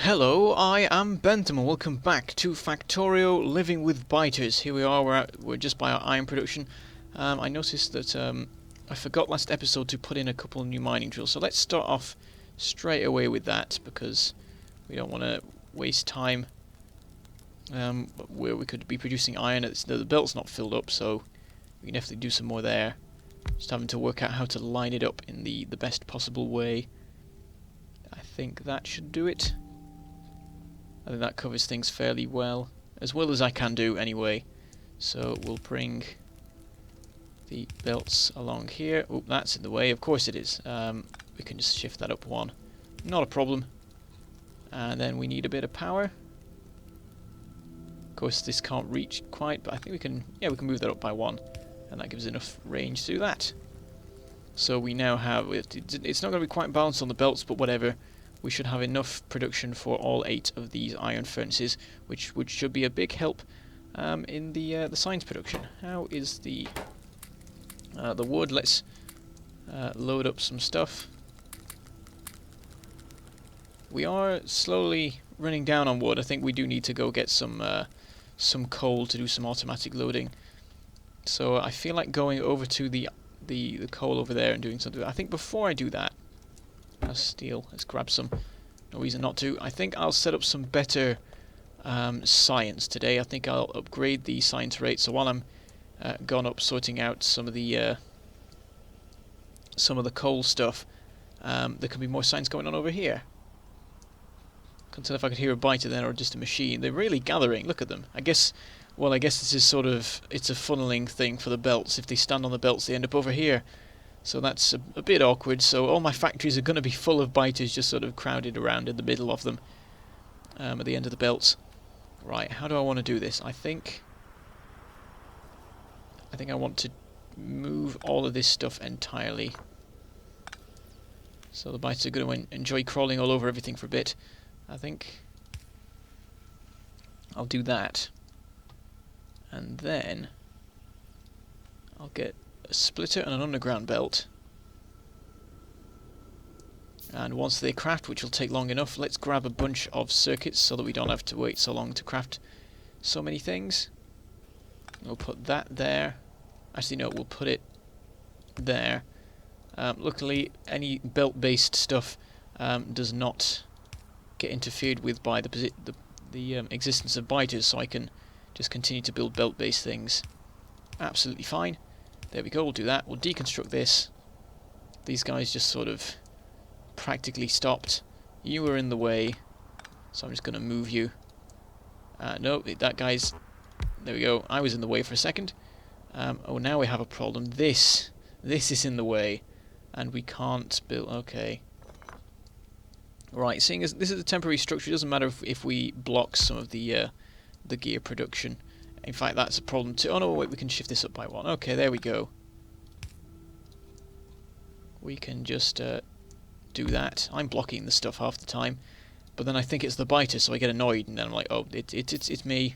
Hello, I am Bentham and welcome back to Factorio Living with Biters. Here we are, we're just by our iron production. I noticed that I forgot last episode to put in a couple of new mining drills, so let's start off straight away with that because we don't want to waste time where we could be producing iron. The belt's not filled up, so we can definitely do some more there. Just having to work out how to line it up in the best possible way. I think that should do it. I think that covers things fairly well as I can do anyway. So we'll bring the belts along here. Oh, that's in the way. Of course it is. We can just shift that up one. Not a problem. And then we need a bit of power. Of course this can't reach quite, but I think we can. Yeah, we can move that up by one, and that gives enough range to do that. So we now have. It's not going to be quite balanced on the belts, but whatever. We should have enough production for all 8 of these iron furnaces, which should be a big help in the science production. How is the wood? Let's load up some stuff. We are slowly running down on wood. I think we do need to go get some coal to do some automatic loading. So I feel like going over to the coal over there and doing something. I think before I do that. Steel. Let's grab some. No reason not to. I think I'll set up some better science today. I think I'll upgrade the science rate. So while I'm gone up sorting out some of the coal stuff, there can be more science going on over here. Couldn't tell if I could hear a biter then or just a machine. They're really gathering. Look at them. I guess this is sort of it's a funneling thing for the belts. If they stand on the belts, they end up over here. So that's a bit awkward, so all my factories are going to be full of biters just sort of crowded around in the middle of them at the end of the belts. Right, how do I want to do this? I think I want to move all of this stuff entirely. So the biters are going to enjoy crawling all over everything for a bit. I think I'll do that. And then I'll get a splitter and an underground belt, and once they craft, which will take long enough, let's grab a bunch of circuits so that we don't have to wait so long to craft so many things. We'll put that there. Actually no, we'll put it there. Luckily any belt based stuff does not get interfered with by the existence of biters, so I can just continue to build belt based things absolutely fine. There we go, we'll do that. We'll deconstruct this. These guys just sort of practically stopped. You were in the way, so I'm just going to move you. No, that guy's... There we go. I was in the way for a second. Oh, now we have a problem. This is in the way, and we can't build... Okay. Right, seeing as this is a temporary structure, it doesn't matter if we block some of the gear production. In fact, that's a problem too. Oh no, wait, we can shift this up by one. Okay, there we go. We can just do that. I'm blocking the stuff half the time, but then I think it's the biter, so I get annoyed, and then I'm like, oh, it's me.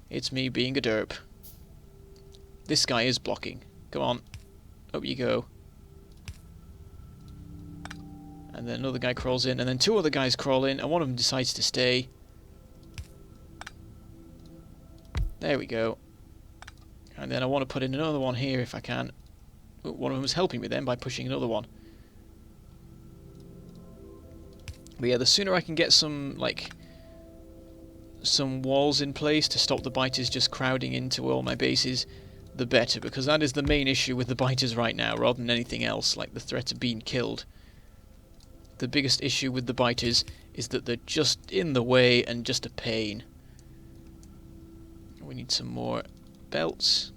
It's me being a derp. This guy is blocking. Come on. Up you go. And then another guy crawls in, and then 2 other guys crawl in, and one of them decides to stay. There we go. And then I want to put in another one here if I can. Ooh, one of them was helping me then by pushing another one. But yeah, the sooner I can get some walls in place to stop the biters just crowding into all my bases, the better, because that is the main issue with the biters right now, rather than anything else, like the threat of being killed. The biggest issue with the biters is that they're just in the way and just a pain. We need some more belts,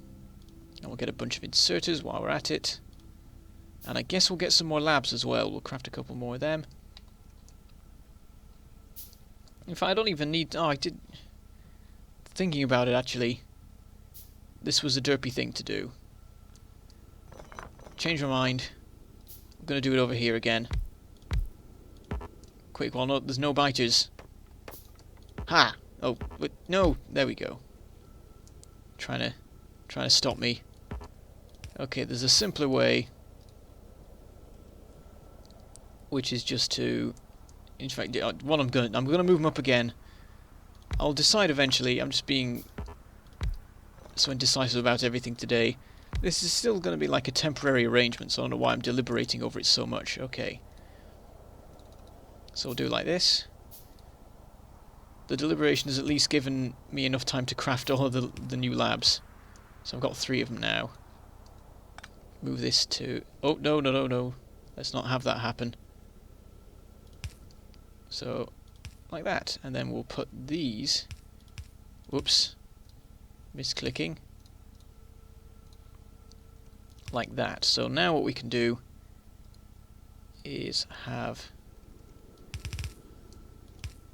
and we'll get a bunch of inserters while we're at it, and I guess we'll get some more labs as well. We'll craft a couple more of them. In fact, I don't even need... Oh, I did... Thinking about it, actually, this was a derpy thing to do. Change my mind. I'm going to do it over here again. Quick, well, no, there's no biters. Ha! Oh, wait, no, there we go. Trying to stop me. Okay, there's a simpler way, which is just to In fact, what I'm gonna move them up again. I'll decide eventually. I'm just being so indecisive about everything today. This is still going to be like a temporary arrangement, so I don't know why I'm deliberating over it so much. Okay. So we'll do it like this. The deliberation has at least given me enough time to craft all of the new labs. So I've got 3 of them now. Move this to... Oh, no, no, no, no. Let's not have that happen. So, like that. And then we'll put these... Whoops. Misclicking. Like that. So now what we can do is have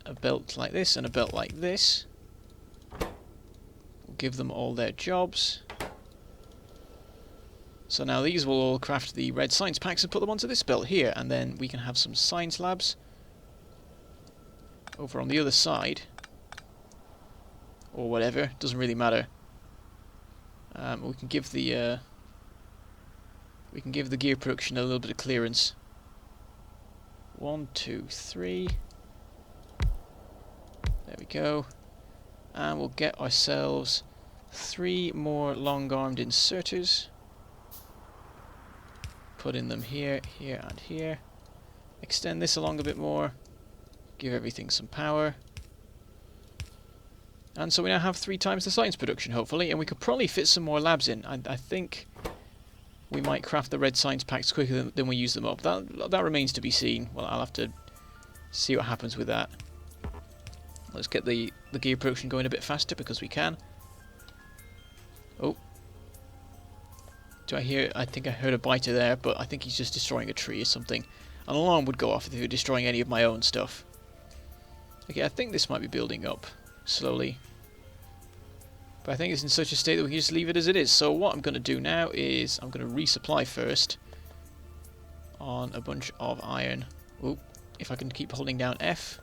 a belt like this and a belt like this. We'll give them all their jobs. So now these will all craft the red science packs and put them onto this belt here, and then we can have some science labs over on the other side, or whatever, doesn't really matter. We can give the gear production a little bit of clearance. 1, 2, 3. There we go. And we'll get ourselves 3 more long-armed inserters. Put in them here, here, and here. Extend this along a bit more. Give everything some power. And so we now have 3 times the science production, hopefully, and we could probably fit some more labs in. I think we might craft the red science packs quicker than we use them up. That remains to be seen. Well, I'll have to see what happens with that. Let's get the gear production going a bit faster because we can. Oh. I think I heard a biter there, but I think he's just destroying a tree or something. An alarm would go off if he were destroying any of my own stuff. Okay, I think this might be building up slowly. But I think it's in such a state that we can just leave it as it is. So what I'm going to do now is I'm going to resupply first on a bunch of iron. Oop, if I can keep holding down F.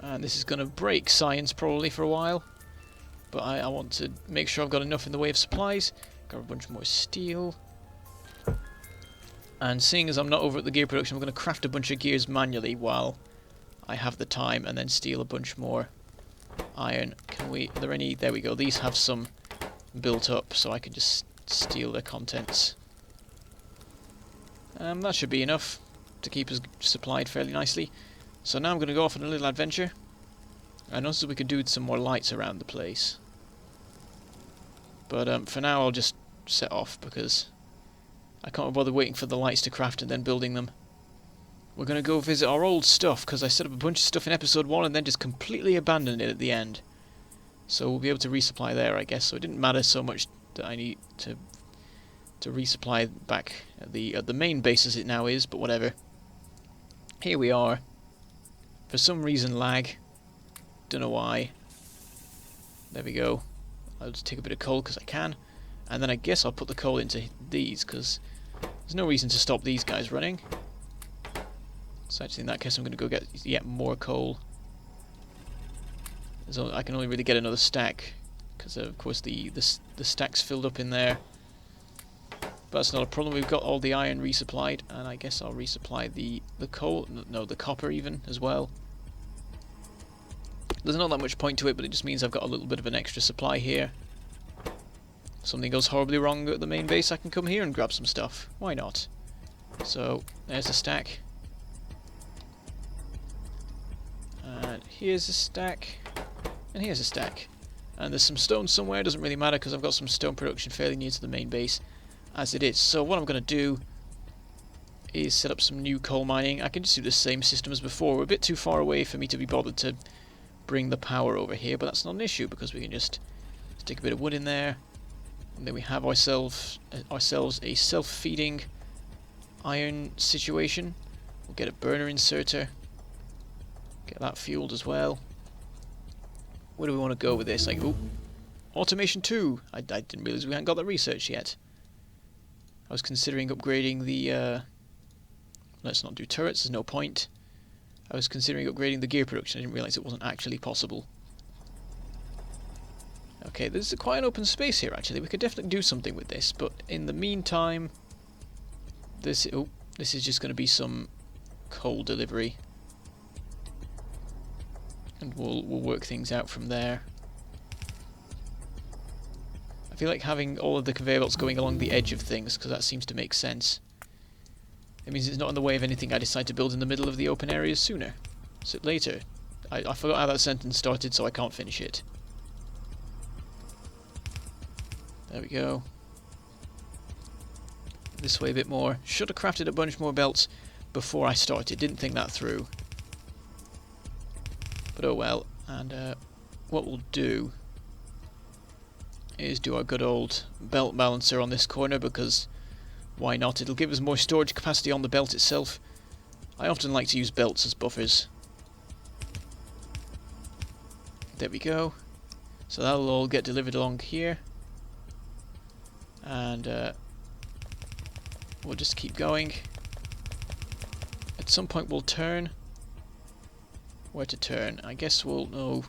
And this is going to break science probably for a while. But I want to make sure I've got enough in the way of supplies. Grab a bunch more steel. And seeing as I'm not over at the gear production, I'm going to craft a bunch of gears manually while I have the time, and then steal a bunch more iron. Are there any? There we go. These have some built up, so I can just steal their contents. That should be enough to keep us supplied fairly nicely. So now I'm going to go off on a little adventure. I noticed that we could do some more lights around the place. But for now I'll just set off because I can't bother waiting for the lights to craft and then building them. We're going to go visit our old stuff because I set up a bunch of stuff in episode 1 and then just completely abandoned it at the end. So we'll be able to resupply there, I guess. So it didn't matter so much that I need to resupply back at the main base as it now is, but whatever. Here we are. For some reason lag. Don't know why. There we go. I'll just take a bit of coal because I can. And then I guess I'll put the coal into these because there's no reason to stop these guys running. So actually in that case I'm going to go get yet more coal. I can only really get another stack because of course the stack's filled up in there. But that's not a problem. We've got all the iron resupplied, and I guess I'll resupply the coal, no, the copper even as well. There's not that much point to it, but it just means I've got a little bit of an extra supply here. If something goes horribly wrong at the main base, I can come here and grab some stuff. Why not? So, there's a stack. And here's a stack. And here's a stack. And there's some stone somewhere, doesn't really matter because I've got some stone production fairly near to the main base as it is. So what I'm going to do is set up some new coal mining. I can just do the same system as before. We're a bit too far away for me to be bothered to bring the power over here, but that's not an issue because we can just stick a bit of wood in there, and then we have ourselves a self-feeding iron situation. We'll get a burner inserter, get that fueled as well. Where do we want to go with this? Like, ooh, automation 2. I didn't realize we hadn't got that research yet. I was considering upgrading the let's not do turrets, there's no point. I was considering upgrading the gear production. I didn't realise it wasn't actually possible. Okay, there's quite an open space here actually. We could definitely do something with this, but in the meantime, this... Oh, This is just going to be some coal delivery, and we'll work things out from there. I feel like having all of the conveyor belts going along the edge of things, because that seems to make sense. It means it's not in the way of anything I decide to build in the middle of the open areas sooner. So later. I forgot how that sentence started, so I can't finish it. There we go. This way a bit more. Should have crafted a bunch more belts before I started. Didn't think that through. But oh well. And what we'll do is do our good old belt balancer on this corner, because why not? It'll give us more storage capacity on the belt itself. I often like to use belts as buffers. There we go. So that'll all get delivered along here. And we'll just keep going. At some point we'll turn. Where to turn? I guess we'll... No.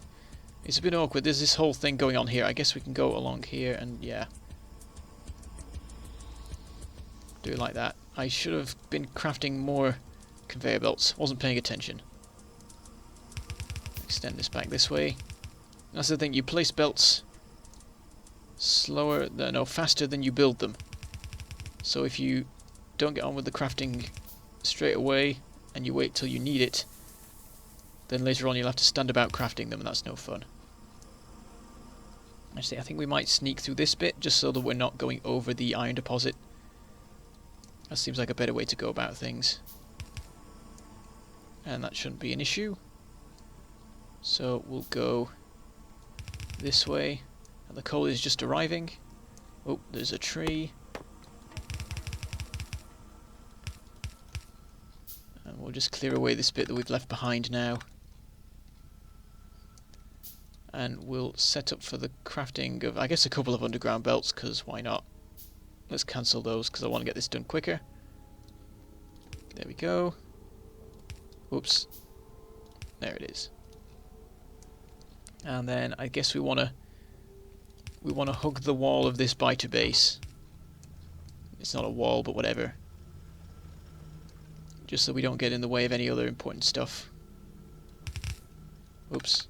It's a bit awkward. There's this whole thing going on here. I guess we can go along here and yeah. Do it like that. I should have been crafting more conveyor belts. Wasn't paying attention. Extend this back this way. That's the thing. You place belts faster than you build them. So if you don't get on with the crafting straight away and you wait till you need it, then later on you'll have to stand about crafting them, and that's no fun. Actually, I think we might sneak through this bit just so that we're not going over the iron deposit. That seems like a better way to go about things. And that shouldn't be an issue. So we'll go this way. And the coal is just arriving. Oh, there's a tree. And we'll just clear away this bit that we've left behind now. And we'll set up for the crafting of, I guess, a couple of underground belts, because why not? Let's cancel those, because I want to get this done quicker. There we go. Oops. There it is. And then I guess we want to hug the wall of this biter base. It's not a wall, but whatever. Just so we don't get in the way of any other important stuff. Oops.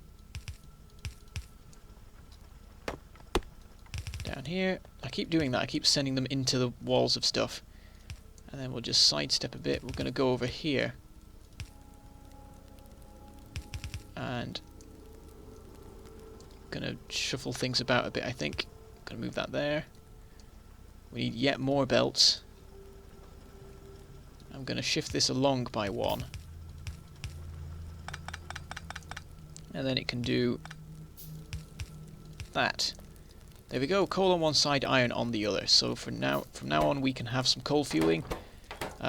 Down here. I keep doing that. I keep sending them into the walls of stuff. And then we'll just sidestep a bit. We're going to go over here. And gonna shuffle things about a bit, I think. Gonna move that there. We need yet more belts. I'm gonna shift this along by one. And then it can do that. There we go, coal on one side, iron on the other. So from now on we can have some coal fueling.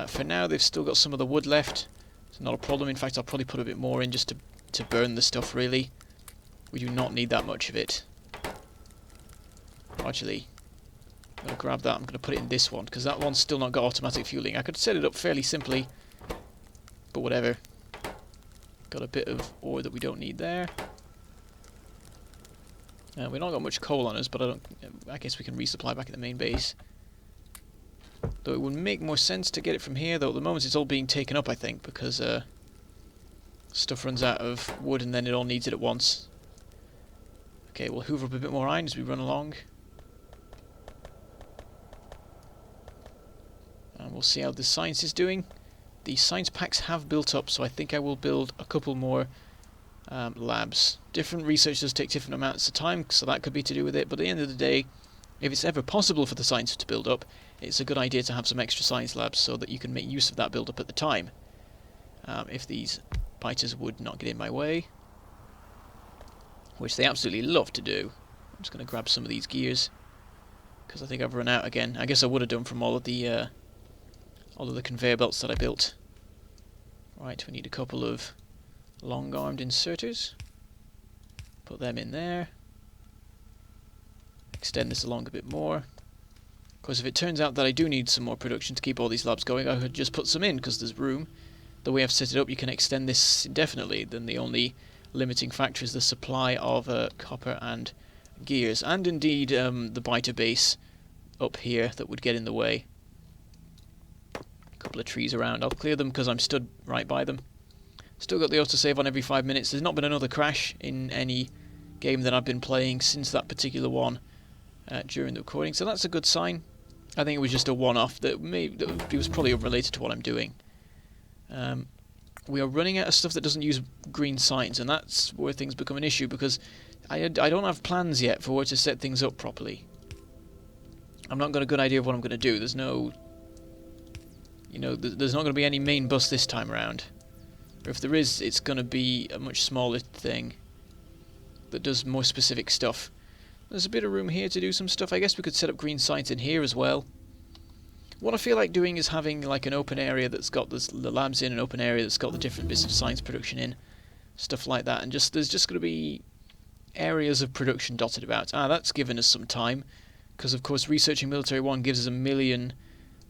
For now they've still got some of the wood left. It's not a problem. In fact, I'll probably put a bit more in just to burn the stuff, really. We do not need that much of it. Actually, I'm going to grab that. I'm going to put it in this one, because that one's still not got automatic fueling. I could set it up fairly simply, but whatever. Got a bit of ore that we don't need there. We've not got much coal on us, but I guess we can resupply back at the main base. Though it would make more sense to get it from here, though at the moment it's all being taken up, I think, because stuff runs out of wood and then it all needs it at once. Okay, we'll hoover up a bit more iron as we run along. And we'll see how the science is doing. The science packs have built up, so I think I will build a couple more labs. Different researchers take different amounts of time, so that could be to do with it, but at the end of the day, if it's ever possible for the science to build up, it's a good idea to have some extra science labs so that you can make use of that build up at the time. If these biters would not get in my way, which they absolutely love to do. I'm just going to grab some of these gears, because I think I've run out again. I guess I would have done from all of the conveyor belts that I built. Right, we need a couple of long-armed inserters. Put them in there. Extend this along a bit more. Of course, if it turns out that I do need some more production to keep all these labs going, I could just put some in, because there's room. The way I've set it up, you can extend this indefinitely. Then the only limiting factor is the supply of copper and gears, and indeed the biter base up here that would get in the way. couple of trees around. I'll clear them because I'm stood right by them. Still got the autosave on every 5 minutes. There's not been another crash in any game that I've been playing since that particular one during the recording, so that's a good sign. I think it was just a one-off that it was probably unrelated to what I'm doing. We are running out of stuff that doesn't use green signs, and that's where things become an issue, because I don't have plans yet for where to set things up properly. I've not got a good idea of what I'm going to do. There's no... there's not going to be any main bus this time around. Or if there is, it's going to be a much smaller thing that does more specific stuff. There's a bit of room here to do some stuff. I guess we could set up green signs in here as well. What I feel like doing is having like an open area that's got the labs in, an open area that's got the different bits of science production in, stuff like that, and there's just going to be areas of production dotted about. That's given us some time, because of course researching Military 1 gives us 1 million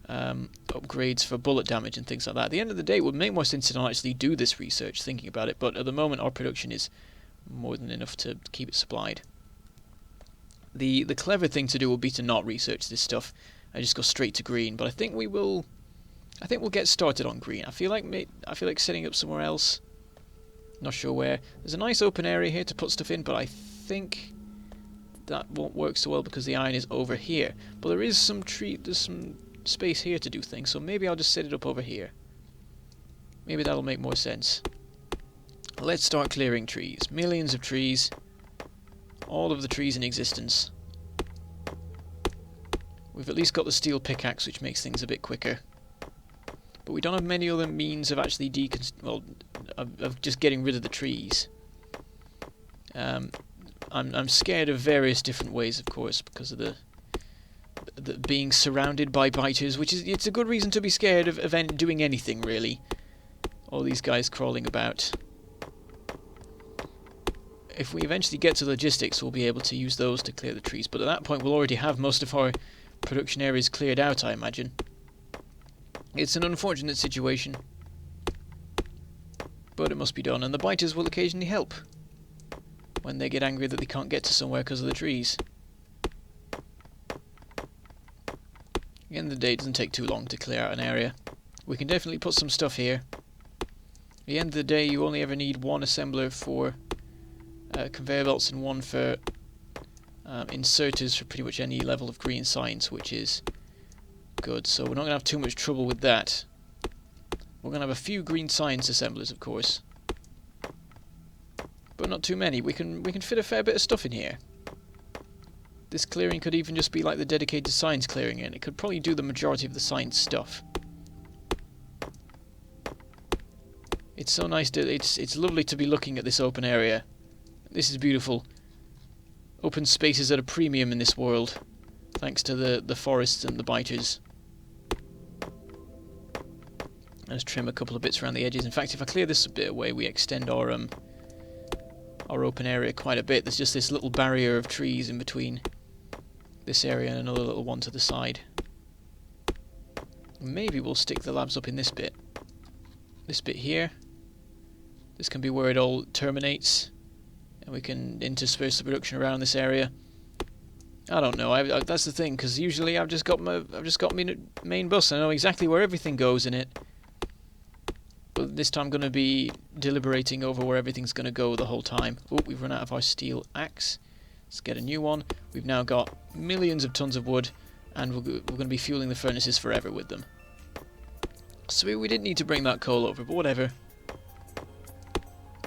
upgrades for bullet damage and things like that. At the end of the day, it would make more sense to not actually do this research, thinking about it, but at the moment our production is more than enough to keep it supplied. The clever thing to do would be to not research this stuff and just go straight to green, but I think we'll get started on green. I feel like setting up somewhere else. Not sure where. There's a nice open area here to put stuff in, but I think that won't work so well because the iron is over here. But there's some space here to do things, so maybe I'll just set it up over here. Maybe that'll make more sense. Let's start clearing trees. Millions of trees. All of the trees in existence. We've at least got the steel pickaxe, which makes things a bit quicker. But we don't have many other means of actually of just getting rid of the trees. I'm scared of various different ways, of course, because of the being surrounded by biters, it's a good reason to be scared of doing anything, really. All these guys crawling about. If we eventually get to logistics, we'll be able to use those to clear the trees, but at that point we'll already have most of our production areas cleared out, I imagine. It's an unfortunate situation, but it must be done, and the biters will occasionally help when they get angry that they can't get to somewhere because of the trees. At the end of the day, it doesn't take too long to clear out an area. We can definitely put some stuff here. At the end of the day, you only ever need one assembler for conveyor belts and one for inserters for pretty much any level of green science, which is good. So we're not going to have too much trouble with that. We're going to have a few green science assemblers, of course, but not too many. We can fit a fair bit of stuff in here. This clearing could even just be like the dedicated science clearing, and it could probably do the majority of the science stuff. It's so nice it's lovely to be looking at this open area. This is beautiful. Open spaces at a premium in this world, thanks to the forests and the biters. Let's trim a couple of bits around the edges. In fact, if I clear this a bit away, we extend our open area quite a bit. There's just this little barrier of trees in between this area and another little one to the side. Maybe we'll stick the labs up in this bit. This bit here. This can be where it all terminates, and we can intersperse the production around this area. I don't know. That's the thing, because usually I've just got my main bus. I know exactly where everything goes in it. But this time I'm going to be deliberating over where everything's going to go the whole time. Oh, we've run out of our steel axe. Let's get a new one. We've now got millions of tons of wood, and we're going to be fueling the furnaces forever with them. So we didn't need to bring that coal over, but whatever.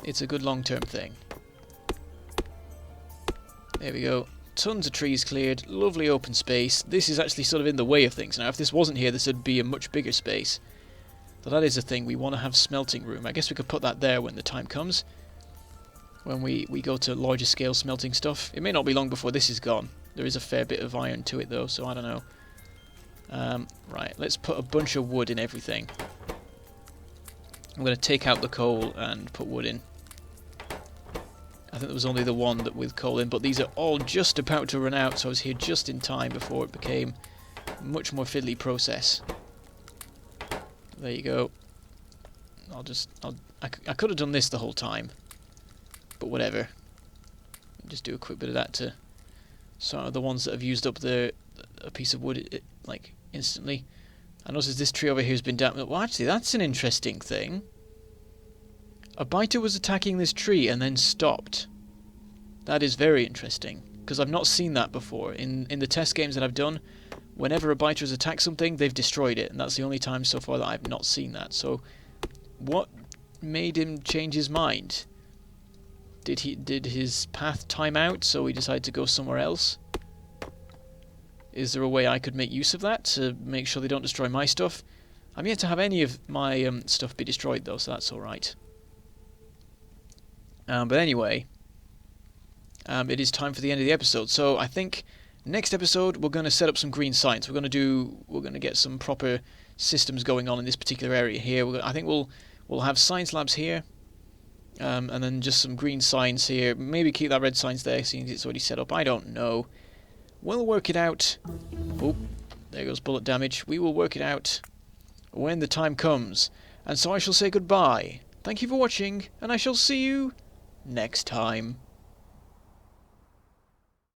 It's a good long-term thing. There we go. Tons of trees cleared. Lovely open space. This is actually sort of in the way of things. Now, if this wasn't here, this would be a much bigger space. But that is a thing. We want to have smelting room. I guess we could put that there when the time comes. When we go to larger scale smelting stuff. It may not be long before this is gone. There is a fair bit of iron to it, though, so I don't know. Right, let's put a bunch of wood in everything. I'm going to take out the coal and put wood in. I think there was only the one that with coal in, but these are all just about to run out, so I was here just in time before it became a much more fiddly process. There you go. I could have done this the whole time, but whatever. Just do a quick bit of that to sort of the ones that have used up a piece of wood like instantly. I notice this tree over here has been damaged. Well, actually, that's an interesting thing. A biter was attacking this tree and then stopped. That is very interesting, because I've not seen that before. In the test games that I've done, whenever a biter has attacked something, they've destroyed it, and that's the only time so far that I've not seen that. So, what made him change his mind? Did his path time out, so he decided to go somewhere else? Is there a way I could make use of that to make sure they don't destroy my stuff? I'm yet to have any of my stuff be destroyed though, so that's alright. But anyway, it is time for the end of the episode. So I think next episode we're going to set up some green science. We're going to get some proper systems going on in this particular area here. I think we'll have science labs here, and then just some green science here. Maybe keep that red science there, seeing it's already set up. I don't know. We'll work it out. Oh, there goes bullet damage. We will work it out when the time comes. And so I shall say goodbye. Thank you for watching, and I shall see you next time.